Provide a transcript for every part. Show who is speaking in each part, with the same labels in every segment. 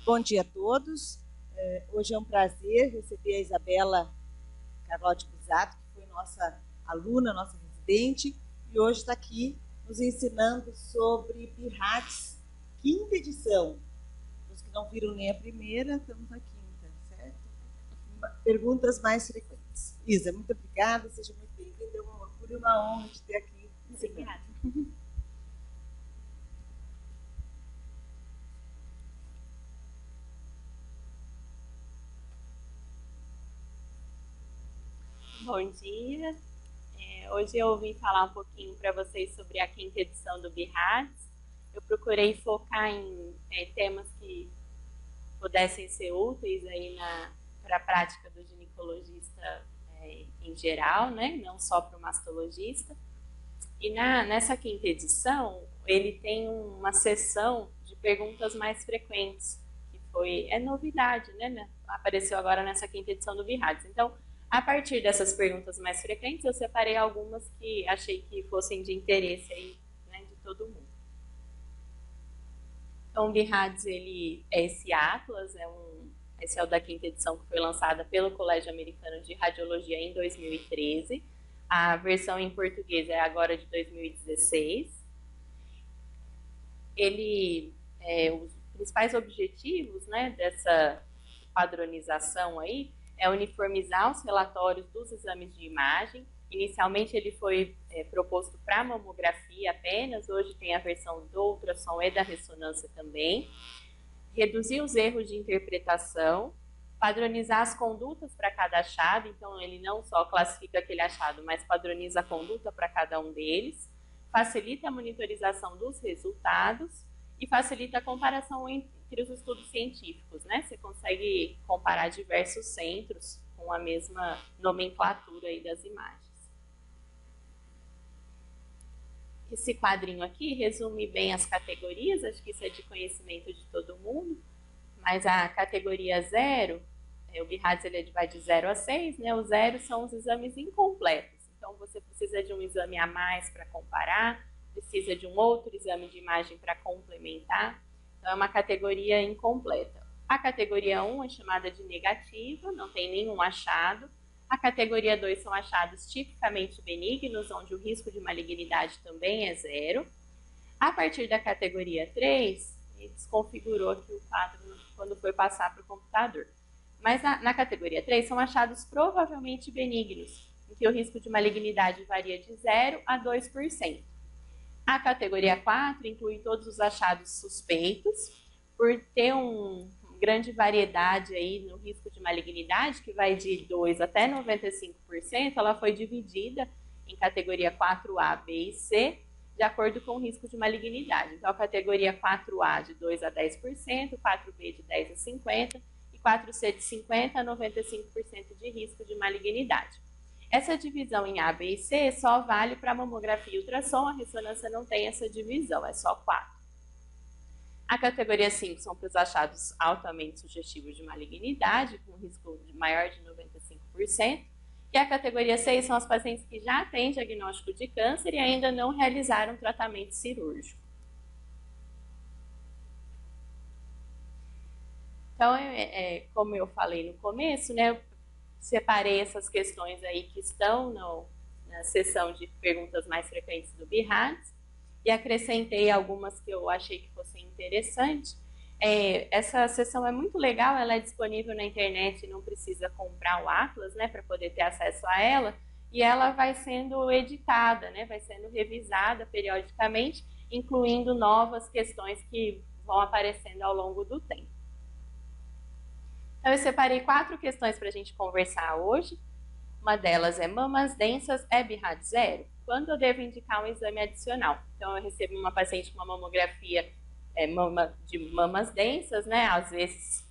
Speaker 1: Bom dia a todos. Hoje é um prazer receber a Isabela Carlotti Busato, que foi nossa aluna, nossa residente, e hoje está aqui nos ensinando sobre BIRADS, quinta edição. Os que não viram nem a primeira, estamos na quinta, certo? Perguntas mais frequentes. Isa, muito obrigada, seja muito bem-vinda, é um orgulho e uma honra te ter aqui.
Speaker 2: Obrigada. Bom dia. Hoje eu vim falar um pouquinho para vocês sobre a quinta edição do BIRADS. Eu procurei focar em temas que pudessem ser úteis aí para a prática do ginecologista em geral, né? Não só para o mastologista. E nessa quinta edição, ele tem uma sessão de perguntas mais frequentes, que é novidade, né? Apareceu agora nessa quinta edição do BIRADS. Então, a partir dessas perguntas mais frequentes, eu separei algumas que achei que fossem de interesse aí, né, de todo mundo. Então, o BIRADS, ele é esse atlas, esse é o da quinta edição, que foi lançada pelo Colégio Americano de Radiologia em 2013. A versão em português é agora de 2016. Os principais objetivos, né, dessa padronização aí é uniformizar os relatórios dos exames de imagem. Inicialmente ele foi proposto para mamografia apenas, hoje tem a versão do ultrassom e da ressonância também. Reduzir os erros de interpretação, padronizar as condutas para cada achado, então ele não só classifica aquele achado, mas padroniza a conduta para cada um deles, facilita a monitorização dos resultados e facilita a comparação entre os estudos científicos, né? Você consegue comparar diversos centros com a mesma nomenclatura aí das imagens. Esse quadrinho aqui resume bem as categorias, acho que isso é de conhecimento de todo mundo, mas a categoria 0, o BIRADS ele vai de 0 a 6, né? O 0 são os exames incompletos, então você precisa de um exame a mais para comparar, precisa de um outro exame de imagem para complementar, então é uma categoria incompleta. A categoria 1 é chamada de negativa, não tem nenhum achado. A categoria 2 são achados tipicamente benignos, onde o risco de malignidade também é 0. A partir da categoria 3, ele desconfigurou aqui o quadro quando foi passar para o computador. Mas na categoria 3 são achados provavelmente benignos, em que o risco de malignidade varia de 0 a 2%. A categoria 4 inclui todos os achados suspeitos, por ter uma grande variedade aí no risco de malignidade, que vai de 2 até 95%, ela foi dividida em categoria 4A, B e C, de acordo com o risco de malignidade. Então, a categoria 4A de 2 a 10%, 4B de 10 a 50% e 4C de 50% a 95% de risco de malignidade. Essa divisão em A, B e C só vale para mamografia e ultrassom, a ressonância não tem essa divisão, é só 4. A categoria 5 são para os achados altamente sugestivos de malignidade, com risco maior de 95%. E a categoria 6 são as pacientes que já têm diagnóstico de câncer e ainda não realizaram tratamento cirúrgico. Então, como eu falei no começo, né, eu separei essas questões aí que estão na seção de perguntas mais frequentes do BIRADS e acrescentei algumas que eu achei que fossem interessantes. Essa seção é muito legal, ela é disponível na internet e não precisa comprar o Atlas, né, para poder ter acesso a ela, e ela vai sendo editada, né, vai sendo revisada periodicamente, incluindo novas questões que vão aparecendo ao longo do tempo. Então, eu separei 4 questões para a gente conversar hoje. Uma delas é: mamas densas é BIRADS 0? Quando eu devo indicar um exame adicional? Então, eu recebo uma paciente com uma mamografia de mamas densas, né? Às vezes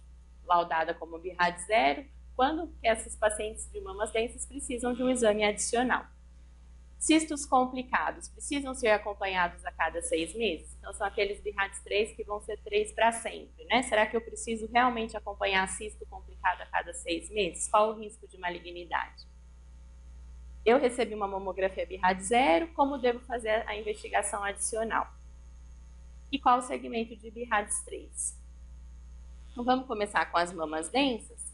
Speaker 2: laudada como BIRADS 0. Quando que essas pacientes de mamas densas precisam de um exame adicional? Cistos complicados precisam ser acompanhados a cada 6 meses? Então, são aqueles BIRADS 3 que vão ser 3 para sempre, né? Será que eu preciso realmente acompanhar cisto complicado a cada 6 meses? Qual o risco de malignidade? Eu recebi uma mamografia BIRADS 0, como devo fazer a investigação adicional? E qual o segmento de BIRADS 3? Então, vamos começar com as mamas densas.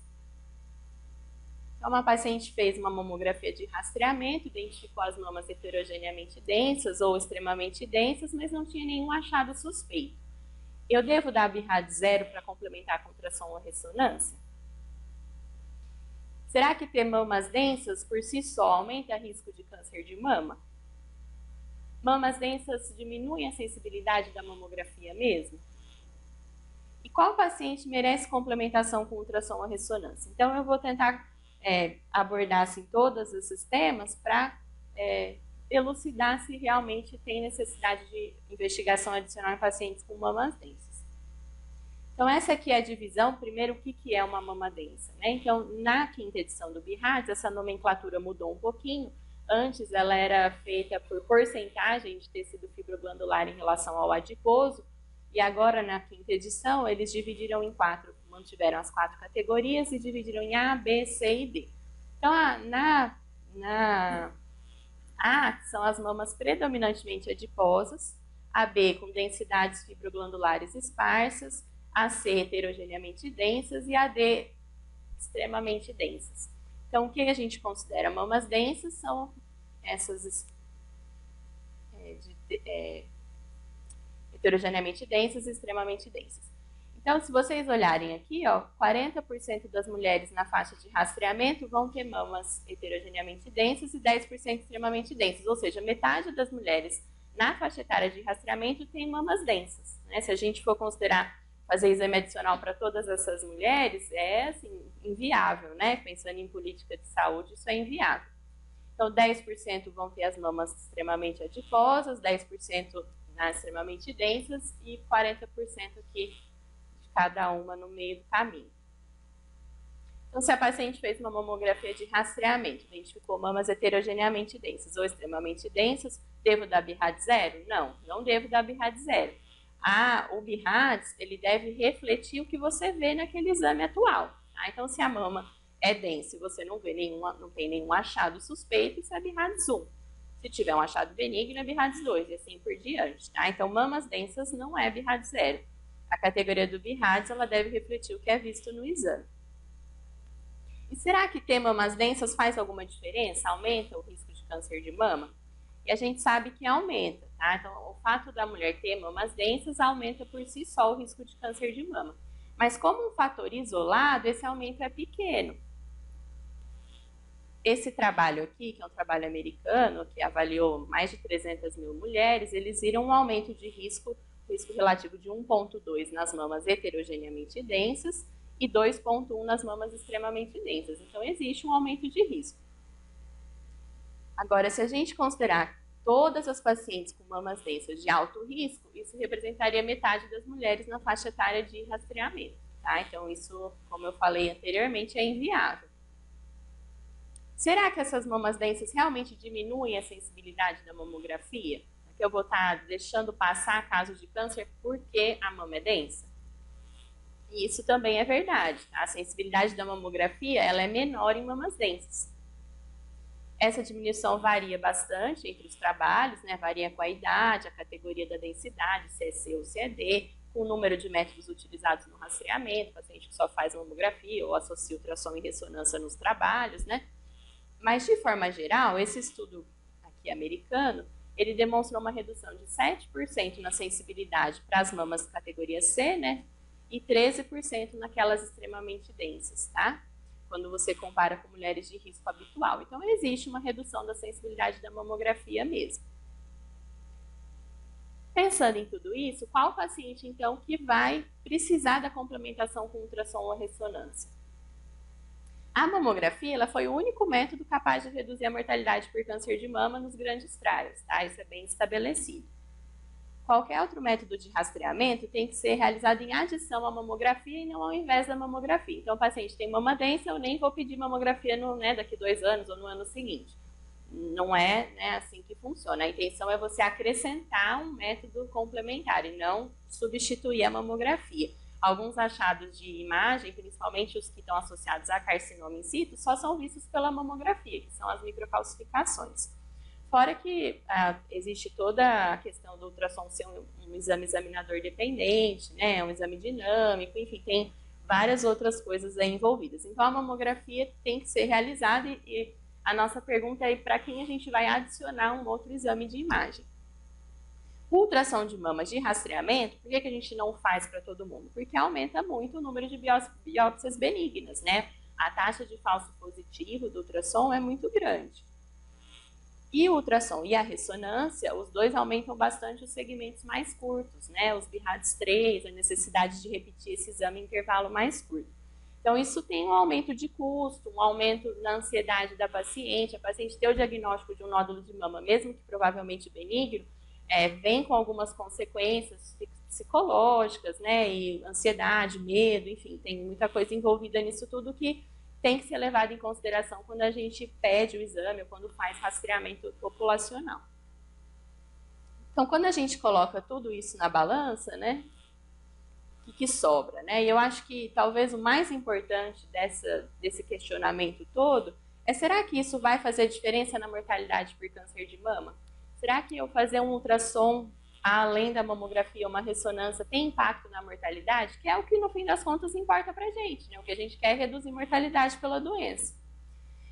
Speaker 2: Então, uma paciente fez uma mamografia de rastreamento, identificou as mamas heterogeneamente densas ou extremamente densas, mas não tinha nenhum achado suspeito. Eu devo dar BIRAD 0 para complementar a contração ou ressonância? Será que ter mamas densas por si só aumenta o risco de câncer de mama? Mamas densas diminuem a sensibilidade da mamografia mesmo? E qual paciente merece complementação com ultrassom ou ressonância? Então, eu vou tentar abordar assim, todos esses temas para elucidar se realmente tem necessidade de investigação adicional em pacientes com mamas densas. Então, essa aqui é a divisão. Primeiro, o que é uma mama densa, né? Então, na quinta edição do BIRADS, essa nomenclatura mudou um pouquinho. Antes, ela era feita por porcentagem de tecido fibroglandular em relação ao adiposo, e agora, na quinta edição, eles dividiram em 4, mantiveram as 4 categorias e dividiram em A, B, C e D. Então, na A são as mamas predominantemente adiposas, a B com densidades fibroglandulares esparsas, a C heterogeneamente densas e a D extremamente densas. Então, o que a gente considera mamas densas são essas heterogeneamente densas e extremamente densas. Então, se vocês olharem aqui, 40% das mulheres na faixa de rastreamento vão ter mamas heterogeneamente densas e 10% extremamente densas, ou seja, metade das mulheres na faixa etária de rastreamento tem mamas densas, né? Se a gente for considerar fazer exame adicional para todas essas mulheres, é assim, inviável, né? Pensando em política de saúde, isso é inviável. Então, 10% vão ter as mamas extremamente adiposas, 10% extremamente densas e 40% aqui de cada uma no meio do caminho. Então, se a paciente fez uma mamografia de rastreamento, identificou mamas heterogeneamente densas ou extremamente densas, devo dar BIRAD 0? Não, não devo dar BIRAD 0. O BIRADS, ele deve refletir o que você vê naquele exame atual. Tá? Então, se a mama é densa e você não tem nenhum achado suspeito, isso é BIRADS 1. Se tiver um achado benigno, é BIRADS 2 e assim por diante. Tá? Então, mamas densas não é BIRADS 0. A categoria do BIRADS, ela deve refletir o que é visto no exame. E será que ter mamas densas faz alguma diferença? Aumenta o risco de câncer de mama? E a gente sabe que aumenta, tá? Então, o fato da mulher ter mamas densas aumenta por si só o risco de câncer de mama. Mas como um fator isolado, esse aumento é pequeno. Esse trabalho aqui, que é um trabalho americano, que avaliou mais de 300 mil mulheres, eles viram um aumento de risco relativo de 1,2 nas mamas heterogeneamente densas e 2,1 nas mamas extremamente densas. Então, existe um aumento de risco. Agora, se a gente considerar todas as pacientes com mamas densas de alto risco, isso representaria metade das mulheres na faixa etária de rastreamento. Tá? Então, isso, como eu falei anteriormente, é inviável. Será que essas mamas densas realmente diminuem a sensibilidade da mamografia? Aqui eu vou estar deixando passar casos de câncer porque a mama é densa? E isso também é verdade. Tá? A sensibilidade da mamografia ela é menor em mamas densas. Essa diminuição varia bastante entre os trabalhos, né? Varia com a idade, a categoria da densidade, se é C ou se é D, com o número de métodos utilizados no rastreamento, paciente que só faz mamografia ou associa ultrassom e ressonância nos trabalhos, né? Mas, de forma geral, esse estudo aqui americano, ele demonstra uma redução de 7% na sensibilidade para as mamas categoria C, né? E 13% naquelas extremamente densas, tá? Quando você compara com mulheres de risco habitual. Então, existe uma redução da sensibilidade da mamografia mesmo. Pensando em tudo isso, qual paciente, então, que vai precisar da complementação com ultrassom ou ressonância? A mamografia ela foi o único método capaz de reduzir a mortalidade por câncer de mama nos grandes trials, tá? Isso é bem estabelecido. Qualquer outro método de rastreamento tem que ser realizado em adição à mamografia e não ao invés da mamografia. Então, o paciente tem mama densa, eu nem vou pedir mamografia daqui 2 anos ou no ano seguinte. Não é assim que funciona. A intenção é você acrescentar um método complementar e não substituir a mamografia. Alguns achados de imagem, principalmente os que estão associados a carcinoma in situ, só são vistos pela mamografia, que são as microcalcificações. Fora que existe toda a questão do ultrassom ser um exame examinador dependente, né, um exame dinâmico, enfim, tem várias outras coisas aí envolvidas. Então, a mamografia tem que ser realizada e a nossa pergunta é para quem a gente vai adicionar um outro exame de imagem. Ultrassom de mama de rastreamento, por que a gente não faz para todo mundo? Porque aumenta muito o número de biópsias benignas, né? A taxa de falso positivo do ultrassom é muito grande. E o ultrassom e a ressonância, os dois aumentam bastante os segmentos mais curtos, né? Os BIRADS 3, a necessidade de repetir esse exame em intervalo mais curto. Então, isso tem um aumento de custo, um aumento na ansiedade da paciente. A paciente ter o diagnóstico de um nódulo de mama, mesmo que provavelmente benigno, vem com algumas consequências psicológicas, né, e ansiedade, medo, enfim, tem muita coisa envolvida nisso tudo que tem que ser levado em consideração quando a gente pede o exame ou quando faz rastreamento populacional. Então, quando a gente coloca tudo isso na balança, né, o que sobra, né? E eu acho que talvez o mais importante desse questionamento todo é: será que isso vai fazer diferença na mortalidade por câncer de mama? Será que eu fazer um ultrassom, além da mamografia, uma ressonância, tem impacto na mortalidade? Que é o que, no fim das contas, importa para a gente, né? O que a gente quer é reduzir mortalidade pela doença.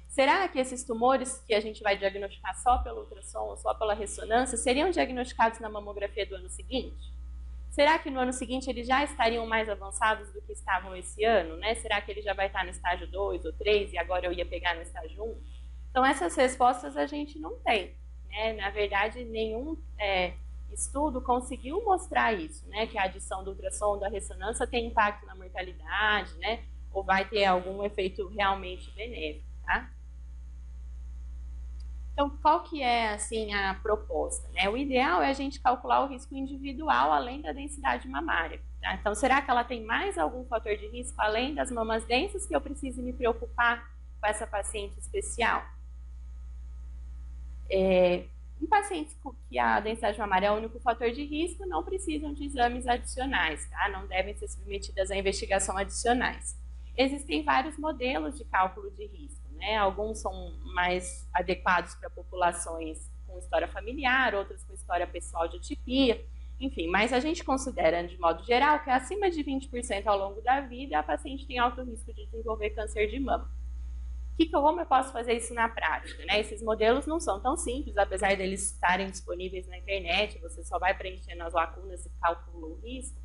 Speaker 2: Será que esses tumores que a gente vai diagnosticar só pelo ultrassom ou só pela ressonância seriam diagnosticados na mamografia do ano seguinte? Será que no ano seguinte eles já estariam mais avançados do que estavam esse ano, né? Será que ele já vai estar no estágio 2 ou 3 e agora eu ia pegar no estágio 1? Então, essas respostas a gente não tem. Na verdade, nenhum estudo conseguiu mostrar isso, né, que a adição do ultrassom da ressonância tem impacto na mortalidade, né, ou vai ter algum efeito realmente benéfico, tá? Então, qual que é, assim, a proposta, né? O ideal é a gente calcular o risco individual além da densidade mamária, tá? Então, será que ela tem mais algum fator de risco além das mamas densas que eu preciso me preocupar com essa paciente especial? Em pacientes que a densidade mamária é o único fator de risco, não precisam de exames adicionais, tá? Não devem ser submetidas a investigação adicionais. Existem vários modelos de cálculo de risco, né? Alguns são mais adequados para populações com história familiar, outros com história pessoal de atipia, enfim, mas a gente considera, de modo geral, que acima de 20% ao longo da vida, a paciente tem alto risco de desenvolver câncer de mama. Como eu posso fazer isso na prática, né? Esses modelos não são tão simples, apesar deles estarem disponíveis na internet, você só vai preenchendo as lacunas e calcula o risco.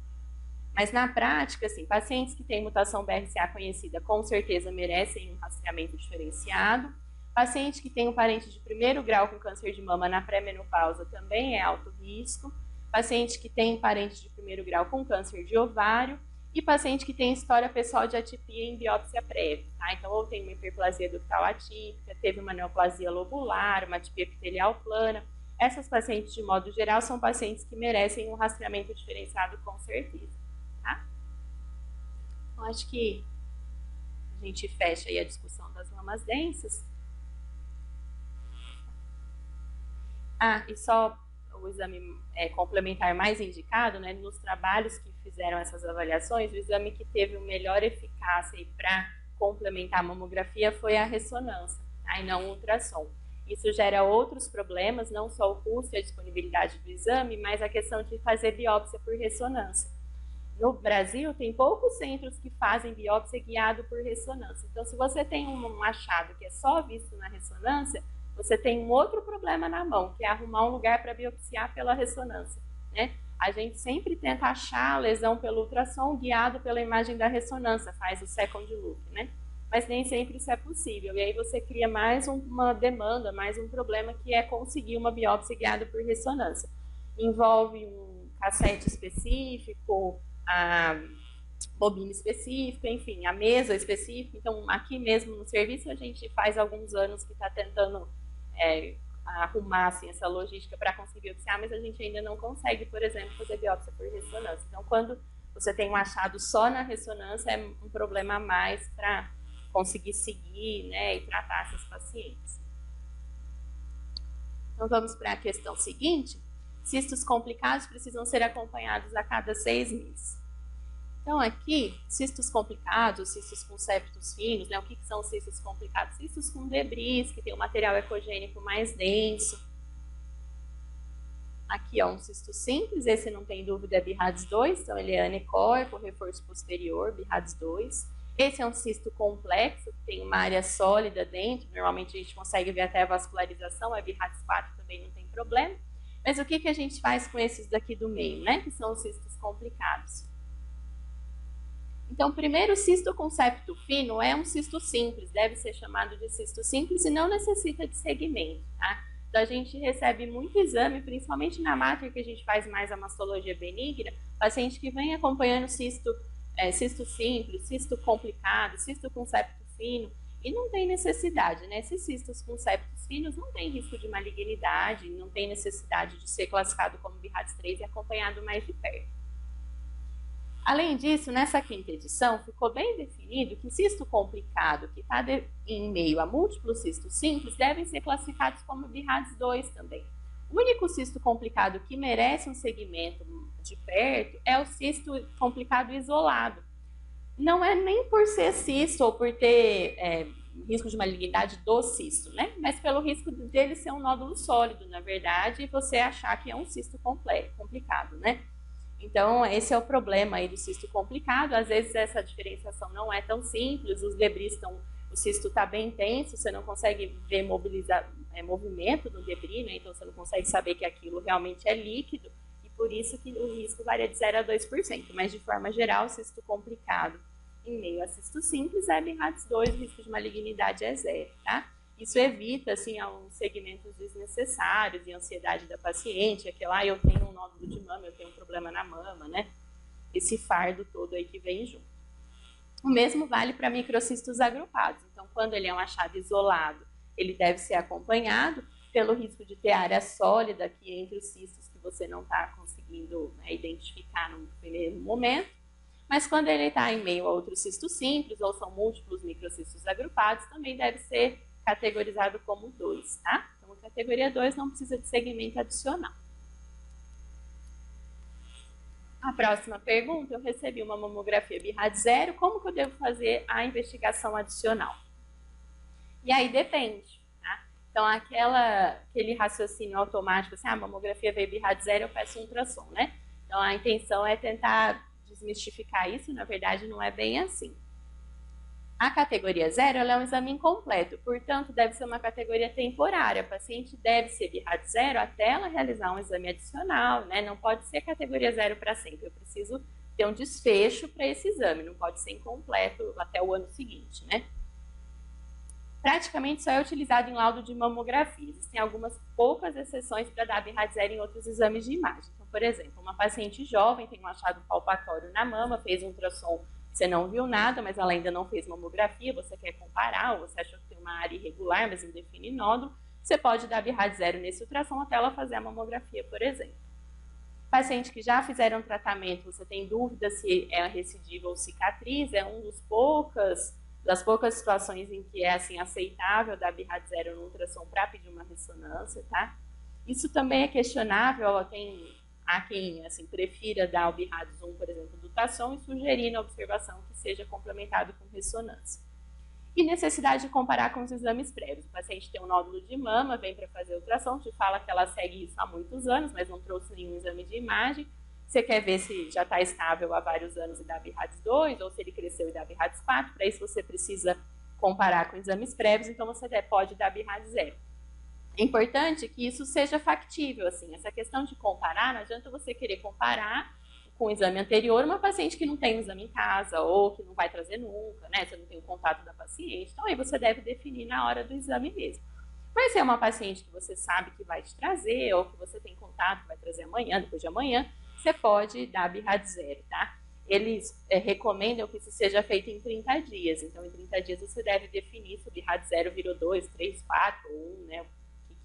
Speaker 2: Mas na prática, assim, pacientes que têm mutação BRCA conhecida com certeza merecem um rastreamento diferenciado. Paciente que tem um parente de primeiro grau com câncer de mama na pré-menopausa também é alto risco. Paciente que tem parente de primeiro grau com câncer de ovário. E paciente que tem história pessoal de atipia em biópsia prévia, tá? Então, ou tem uma hiperplasia ductal atípica, teve uma neoplasia lobular, uma atipia epitelial plana. Essas pacientes, de modo geral, são pacientes que merecem um rastreamento diferenciado com certeza, tá? Então, acho que a gente fecha aí a discussão das mamas densas. E só o exame complementar mais indicado, né, nos trabalhos que fizeram essas avaliações, o exame que teve o melhor eficácia para complementar a mamografia foi a ressonância, tá, e não o ultrassom. Isso gera outros problemas, não só o custo e a disponibilidade do exame, mas a questão de fazer biópsia por ressonância. No Brasil, tem poucos centros que fazem biópsia guiado por ressonância. Então, se você tem um achado que é só visto na ressonância, você tem um outro problema na mão, que é arrumar um lugar para biopsiar pela ressonância, né? A gente sempre tenta achar a lesão pelo ultrassom guiado pela imagem da ressonância, faz o second look, né? Mas nem sempre isso é possível. E aí você cria mais uma demanda, mais um problema, que é conseguir uma biópsia guiada por ressonância. Envolve um cassete específico, a bobina específica, enfim, a mesa específica. Então, aqui mesmo no serviço, a gente faz alguns anos que está tentando arrumar assim, essa logística para conseguir biopsiar, mas a gente ainda não consegue, por exemplo, fazer biópsia por ressonância. Então, quando você tem um achado só na ressonância, é um problema a mais para conseguir seguir, né, e tratar essas pacientes. Então, vamos para a questão seguinte. Cistos complicados precisam ser acompanhados a cada 6 meses. Então, aqui, cistos complicados, cistos com septos finos, né? O que são cistos complicados? Cistos com debris, que tem um material ecogênico mais denso. Aqui, ó, um cisto simples, esse não tem dúvida é BIRADS 2, então ele é anecoico, reforço posterior, BIRADS 2. Esse é um cisto complexo, que tem uma área sólida dentro, normalmente a gente consegue ver até a vascularização, a BIRADS 4 também não tem problema. Mas o que a gente faz com esses daqui do meio, né, que são os cistos complicados? Então, primeiro, o cisto com septo fino é um cisto simples, deve ser chamado de cisto simples e não necessita de segmento, tá? Então, a gente recebe muito exame, principalmente na máter que a gente faz mais a mastologia benigna, paciente que vem acompanhando cisto simples, cisto complicado, cisto com septo fino, e não tem necessidade, né? Esses cistos com septos finos não tem risco de malignidade, não tem necessidade de ser classificado como BIRADS 3 e acompanhado mais de perto. Além disso, nessa quinta edição, ficou bem definido que cisto complicado, que está em meio a múltiplos cistos simples, devem ser classificados como BIRADS 2 também. O único cisto complicado que merece um segmento de perto é o cisto complicado isolado. Não é nem por ser cisto ou por ter risco de malignidade do cisto, né? Mas pelo risco dele ser um nódulo sólido, na verdade, e você achar que é um cisto complicado, né? Então, esse é o problema aí do cisto complicado. Às vezes, essa diferenciação não é tão simples, os debris o cisto está bem intenso, você não consegue ver movimento no debris, né? Então você não consegue saber que aquilo realmente é líquido, e por isso que o risco varia de 0 a 2%. Mas, de forma geral, o cisto complicado em meio a cisto simples é BIRADS 2, o risco de malignidade é 0, tá? Isso evita, assim, alguns segmentos desnecessários e ansiedade da paciente, aquela, eu tenho um nódulo de mama, eu tenho um problema na mama, né? Esse fardo todo aí que vem junto. O mesmo vale para microcistos agrupados. Então, quando ele é um achado isolado, ele deve ser acompanhado pelo risco de ter área sólida aqui entre os cistos que você não está conseguindo, né, identificar no primeiro momento. Mas quando ele está em meio a outros cistos simples, ou são múltiplos microcistos agrupados, também deve ser categorizado como 2, tá? Então, a categoria 2 não precisa de segmento adicional. A próxima pergunta, eu recebi uma mamografia BIRADS 0, como que eu devo fazer a investigação adicional? E aí depende, tá? Então, aquele raciocínio automático, assim, a mamografia veio BIRADS 0, eu peço um ultrassom, né? Então, a intenção é tentar desmistificar isso, na verdade, não é bem assim. A categoria 0 ela é um exame incompleto, portanto, deve ser uma categoria temporária. A paciente deve ser BIRADS 0 até ela realizar um exame adicional, né? Não pode ser categoria 0 para sempre. Eu preciso ter um desfecho para esse exame, não pode ser incompleto até o ano seguinte, né? Praticamente só é utilizado em laudo de mamografia. Existem algumas poucas exceções para dar BIRADS 0 em outros exames de imagem. Então, por exemplo, uma paciente jovem tem um achado palpatório na mama, fez um ultrassom, você não viu nada, mas ela ainda não fez mamografia, você quer comparar, ou você achou que tem uma área irregular, mas não define nódulo, você pode dar BIRADS 0 nesse ultrassom até ela fazer a mamografia, por exemplo. Paciente que já fizeram tratamento, você tem dúvida se é recidiva ou cicatriz, é um das poucas situações em que é assim, aceitável dar BIRADS 0 no ultrassom para pedir uma ressonância, tá? Isso também é questionável, há quem assim, prefira dar o BIRADS 1, por exemplo, do ultrassom e sugerir na observação que seja complementado com ressonância. E necessidade de comparar com os exames prévios. O paciente tem um nódulo de mama, vem para fazer ultrassom, te fala que ela segue isso há muitos anos, mas não trouxe nenhum exame de imagem. Você quer ver se já está estável há vários anos e dá BIRADS 2, ou se ele cresceu e dá BIRADS 4. Para isso você precisa comparar com exames prévios, então você pode dar BIRADS 0. É importante que isso seja factível, assim, essa questão de comparar, não adianta você querer comparar com o exame anterior uma paciente que não tem um exame em casa ou que não vai trazer nunca, né, você não tem o contato da paciente, então aí você deve definir na hora do exame mesmo. Mas se é uma paciente que você sabe que vai te trazer ou que você tem contato, que vai trazer amanhã, depois de amanhã, você pode dar BIRADS 0, tá? Eles recomendam que isso seja feito em 30 dias, então em 30 dias você deve definir se o BIRADS 0 virou 2, 3, 4 ou 1, né,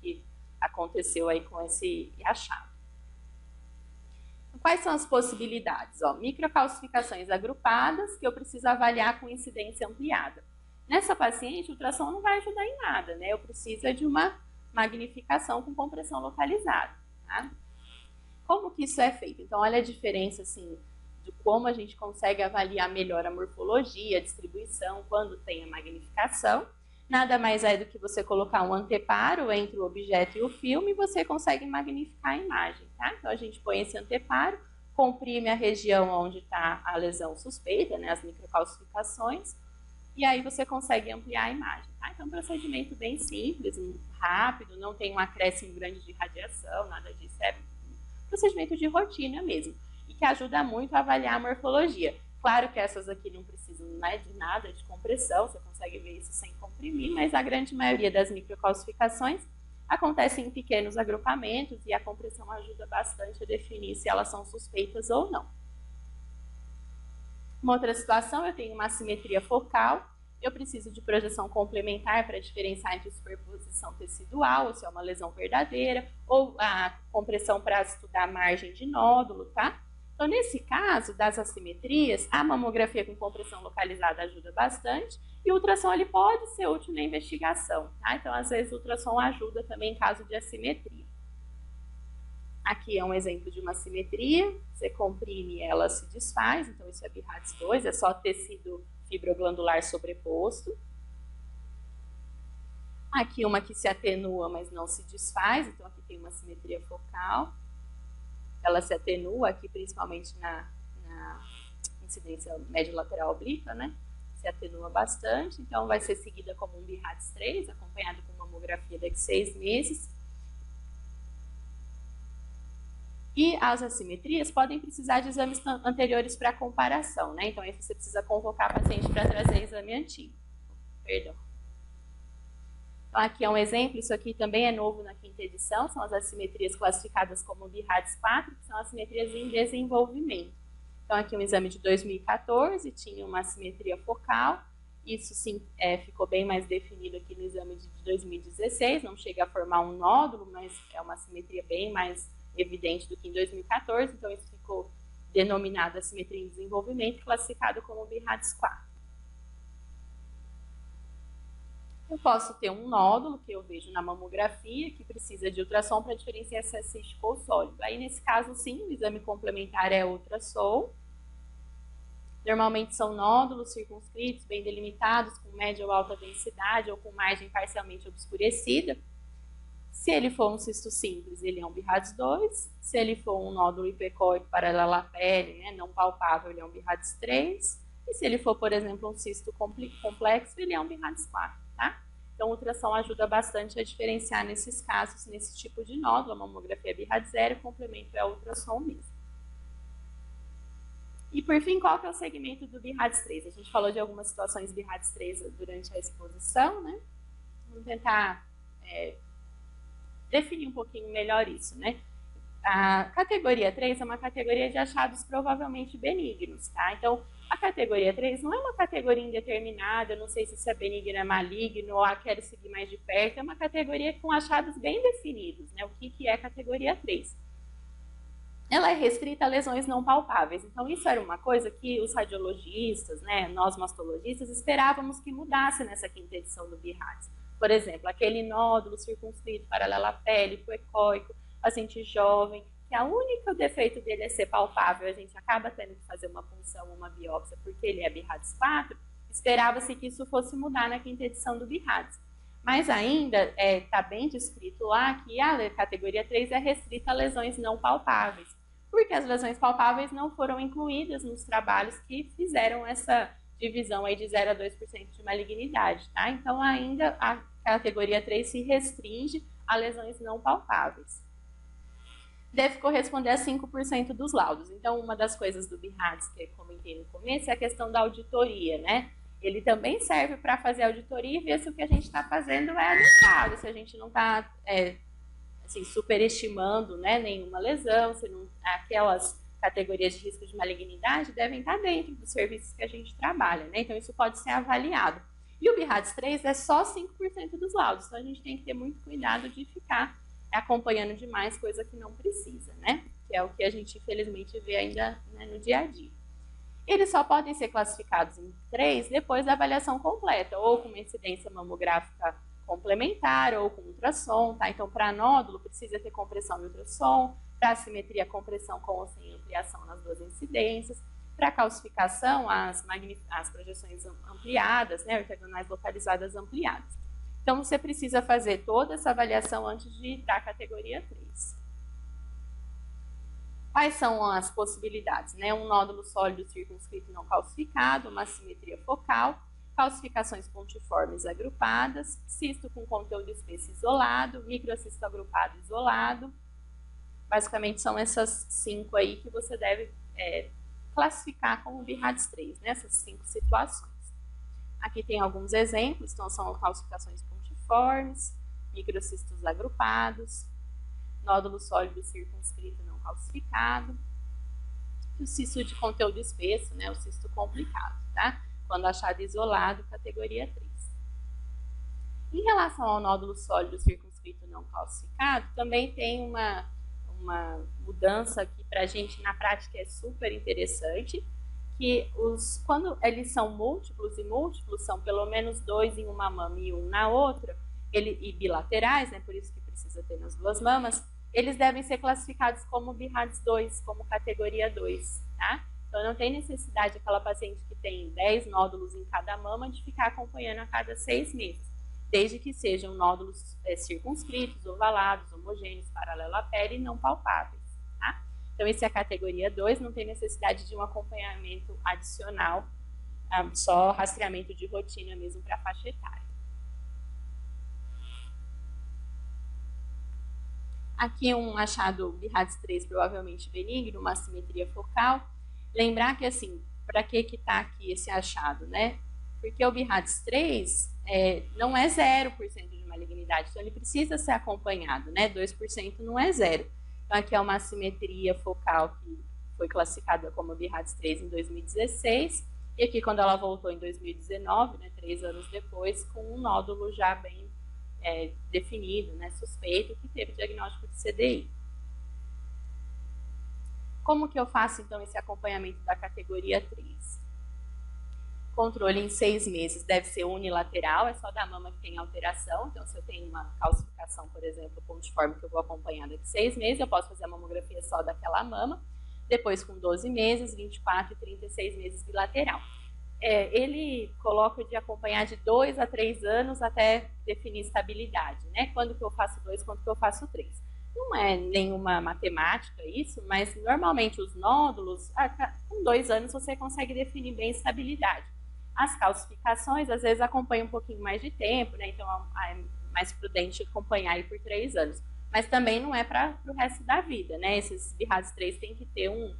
Speaker 2: que aconteceu aí com esse achado. Quais são as possibilidades? Microcalcificações agrupadas, que eu preciso avaliar com incidência ampliada. Nessa paciente, o ultrassom não vai ajudar em nada, né? Eu preciso de uma magnificação com compressão localizada, tá? Como que isso é feito? Então, olha a diferença, assim, de como a gente consegue avaliar melhor a morfologia, a distribuição, quando tem a magnificação. Nada mais é do que você colocar um anteparo entre o objeto e o filme e você consegue magnificar a imagem, tá? Então, a gente põe esse anteparo, comprime a região onde está a lesão suspeita, né, as microcalcificações, e aí você consegue ampliar a imagem, tá? Então, é um procedimento bem simples, rápido, não tem um acréscimo grande de radiação, nada disso, é um procedimento de rotina mesmo, e que ajuda muito a avaliar a morfologia. Claro que essas aqui não precisam, né, de nada de compressão, você consegue ver isso sem comprimir, mas a grande maioria das microcalcificações acontecem em pequenos agrupamentos e a compressão ajuda bastante a definir se elas são suspeitas ou não. Uma outra situação, eu tenho uma assimetria focal, eu preciso de projeção complementar para diferenciar entre superposição tecidual, ou se é uma lesão verdadeira, ou a compressão para estudar a margem de nódulo, tá? Então, nesse caso das assimetrias, a mamografia com compressão localizada ajuda bastante e o ultrassom ele pode ser útil na investigação, tá? Então, às vezes, o ultrassom ajuda também em caso de assimetria. Aqui é um exemplo de uma assimetria, você comprime e ela se desfaz, então isso é BIRADS 2, é só tecido fibroglandular sobreposto. Aqui uma que se atenua, mas não se desfaz, então aqui tem uma assimetria focal. Ela se atenua aqui principalmente na incidência médio-lateral oblíqua, né? Se atenua bastante, então vai ser seguida como um BIRADS 3, acompanhado com mamografia daqui a 6 meses. E as assimetrias podem precisar de exames anteriores para comparação, né? Então aí você precisa convocar a paciente para trazer exame antigo. Perdão. Então, aqui é um exemplo, isso aqui também é novo na 5ª edição, são as assimetrias classificadas como BIRADS 4, que são assimetrias em desenvolvimento. Então, aqui um exame de 2014, tinha uma assimetria focal, isso sim ficou bem mais definido aqui no exame de 2016, não chega a formar um nódulo, mas é uma assimetria bem mais evidente do que em 2014, então isso ficou denominado assimetria em desenvolvimento, classificado como BIRADS 4. Eu posso ter um nódulo, que eu vejo na mamografia, que precisa de ultrassom para diferenciar se é cístico ou sólido. Aí, nesse caso, sim, o exame complementar é ultrassom. Normalmente são nódulos circunscritos, bem delimitados, com média ou alta densidade, ou com margem parcialmente obscurecida. Se ele for um cisto simples, ele é um BIRADS 2. Se ele for um nódulo hipercóico paralelo à pele, né, não palpável, ele é um BIRADS 3. E se ele for, por exemplo, um cisto complexo, ele é um BIRADS 4, tá? Então, o ultrassom ajuda bastante a diferenciar nesses casos, nesse tipo de nódulo. A mamografia é BIRADS 0, o complemento é o ultrassom mesmo. E, por fim, qual que é o segmento do BIRADS 3? A gente falou de algumas situações BIRADS 3 durante a exposição, né? Vamos tentar definir um pouquinho melhor isso, né? A categoria 3 é uma categoria de achados provavelmente benignos, tá? Então, a categoria 3 não é uma categoria indeterminada, eu não sei se isso é benigno, é maligno, ou quero seguir mais de perto, é uma categoria com achados bem definidos, né? O que é categoria 3? Ela é restrita a lesões não palpáveis, então isso era uma coisa que os radiologistas, né, nós mastologistas, esperávamos que mudasse nessa 5ª edição do BIRADS. Por exemplo, aquele nódulo circunscrito paralelo à pele, hipoecóico, paciente jovem, que o único defeito dele é ser palpável, a gente acaba tendo que fazer uma punção ou uma biópsia porque ele é BIRADS 4, esperava-se que isso fosse mudar na 5ª edição do BIRADS. Mas ainda está bem descrito lá que a categoria 3 é restrita a lesões não palpáveis, porque as lesões palpáveis não foram incluídas nos trabalhos que fizeram essa divisão aí de 0 a 2% de malignidade, tá? Então, ainda a categoria 3 se restringe a lesões não palpáveis. Deve corresponder a 5% dos laudos. Então, uma das coisas do BIRADS que eu comentei no começo é a questão da auditoria, né? Ele também serve para fazer auditoria e ver se o que a gente está fazendo é adequado, se a gente não está assim, superestimando, né, nenhuma lesão, se não, aquelas categorias de risco de malignidade devem estar dentro dos serviços que a gente trabalha, né? Então, isso pode ser avaliado. E o BIRADS 3 é só 5% dos laudos, então a gente tem que ter muito cuidado de ficar acompanhando demais coisa que não precisa, né? Que é o que a gente, infelizmente, vê ainda, né, no dia a dia. Eles só podem ser classificados em 3 depois da avaliação completa, ou com uma incidência mamográfica complementar, ou com ultrassom, tá? Então, para nódulo, precisa ter compressão e ultrassom, para assimetria, compressão com ou sem ampliação nas 2 incidências, para calcificação, as projeções ampliadas, né, ortogonais localizadas ampliadas. Então, você precisa fazer toda essa avaliação antes de ir para a categoria 3. Quais são as possibilidades? Né? Um nódulo sólido circunscrito não calcificado, uma assimetria focal, calcificações pontiformes agrupadas, cisto com conteúdo espesso isolado, microcisto agrupado isolado. Basicamente são essas 5 aí que você deve classificar como BIRADS 3, né? Essas 5 situações. Aqui tem alguns exemplos, então são calcificações pontiformes, microcistos agrupados, nódulo sólido circunscrito não calcificado, e o cisto de conteúdo espesso, né, o cisto complicado, tá? Quando achado isolado, categoria 3. Em relação ao nódulo sólido circunscrito não calcificado, também tem uma mudança que para a gente na prática é super interessante, que quando eles são múltiplos, e múltiplos são pelo menos 2 em uma mama e 1 na outra, e bilaterais, né, por isso que precisa ter nas duas mamas, eles devem ser classificados como BIRADS 2, como categoria 2, tá? Então não tem necessidade aquela paciente que tem 10 nódulos em cada mama de ficar acompanhando a cada 6 meses, desde que sejam nódulos circunscritos, ovalados, homogêneos, paralelo à pele e não palpáveis, tá? Então esse é a categoria 2, não tem necessidade de um acompanhamento adicional, só rastreamento de rotina mesmo para a faixa etária. Aqui um achado BIRADS 3 provavelmente benigno, uma assimetria focal. Lembrar que, assim, para que está aqui esse achado, né? Porque o BIRADS 3 não é 0% de malignidade, então ele precisa ser acompanhado, né? 2% não é 0. Então aqui é uma assimetria focal que foi classificada como BIRADS 3 em 2016, e aqui quando ela voltou em 2019, né, 3 anos depois, com um nódulo já bem definido, né, suspeito, que teve diagnóstico de CDI. Como que eu faço, então, esse acompanhamento da categoria 3? Controle em 6 meses deve ser unilateral, é só da mama que tem alteração. Então, se eu tenho uma calcificação, por exemplo, pontiforme, que eu vou acompanhar daqui 6 meses, eu posso fazer a mamografia só daquela mama. Depois, com 12 meses, 24 e 36 meses bilateral. Ele coloca de acompanhar de 2 a 3 anos até definir estabilidade, né? Quando que eu faço 2, quando que eu faço 3. Não é nenhuma matemática isso, mas normalmente os nódulos, com 2 anos você consegue definir bem estabilidade. As calcificações, às vezes, acompanham um pouquinho mais de tempo, né? Então é mais prudente acompanhar aí por 3 anos. Mas também não é para o resto da vida, né? Esses BIRADS 3 tem que ter um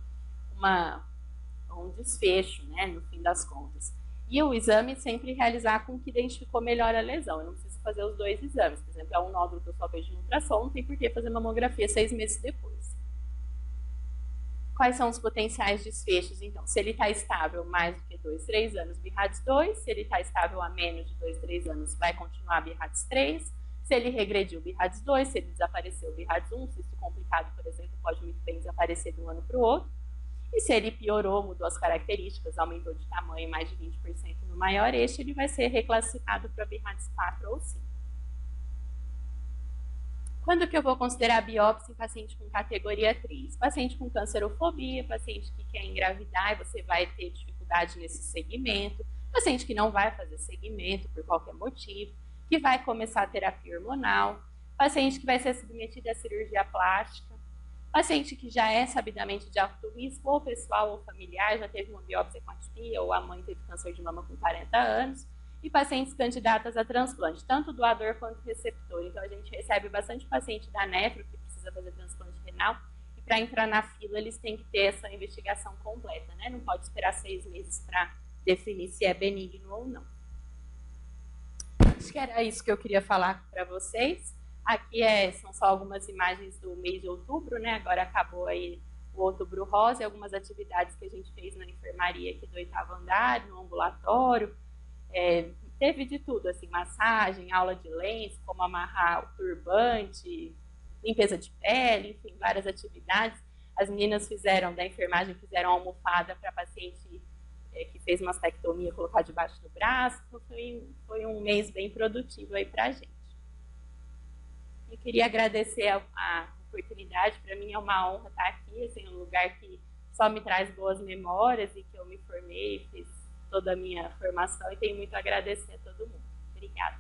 Speaker 2: desfecho, né, no fim das contas. E o exame sempre realizar com que identificou melhor a lesão. Eu não preciso fazer os 2 exames. Por exemplo, é um nódulo que eu só vejo no ultrassom, não tem por que fazer mamografia 6 meses depois. Quais são os potenciais desfechos, então? Se ele está estável mais do que 2, 3 anos, BIRADS 2. Se ele está estável a menos de 2, 3 anos, vai continuar BIRADS 3. Se ele regrediu, BIRADS 2. Se ele desapareceu, BIRADS 1. Cisto complicado, por exemplo, pode muito bem desaparecer de um ano para o outro. E se ele piorou, mudou as características, aumentou de tamanho mais de 20% no maior eixo, ele vai ser reclassificado para BIRADS 4 ou 5. Quando que eu vou considerar a biópsia em paciente com categoria 3? Paciente com cancerofobia, paciente que quer engravidar e você vai ter dificuldade nesse segmento, paciente que não vai fazer segmento por qualquer motivo, que vai começar a terapia hormonal, paciente que vai ser submetido à cirurgia plástica, paciente que já é sabidamente de alto risco, ou pessoal ou familiar, já teve uma biópsia com atipia, ou a mãe teve câncer de mama com 40 anos, e pacientes candidatas a transplante, tanto doador quanto receptor. Então, a gente recebe bastante paciente da nefro que precisa fazer transplante renal, e para entrar na fila, eles têm que ter essa investigação completa, né? Não pode esperar 6 meses para definir se é benigno ou não. Acho que era isso que eu queria falar para vocês. Aqui são só algumas imagens do mês de outubro, né? Agora acabou aí o Outubro Rosa e algumas atividades que a gente fez na enfermaria aqui do 8º andar, no ambulatório. Teve de tudo, assim, massagem, aula de lenço, como amarrar o turbante, limpeza de pele, enfim, várias atividades. As meninas da enfermagem fizeram almofada para paciente que fez mastectomia colocar debaixo do braço. Então foi um mês bem produtivo aí para a gente. Eu queria agradecer a oportunidade, para mim é uma honra estar aqui, assim, um lugar que só me traz boas memórias e que eu me formei, fiz toda a minha formação e tenho muito a agradecer a todo mundo. Obrigada.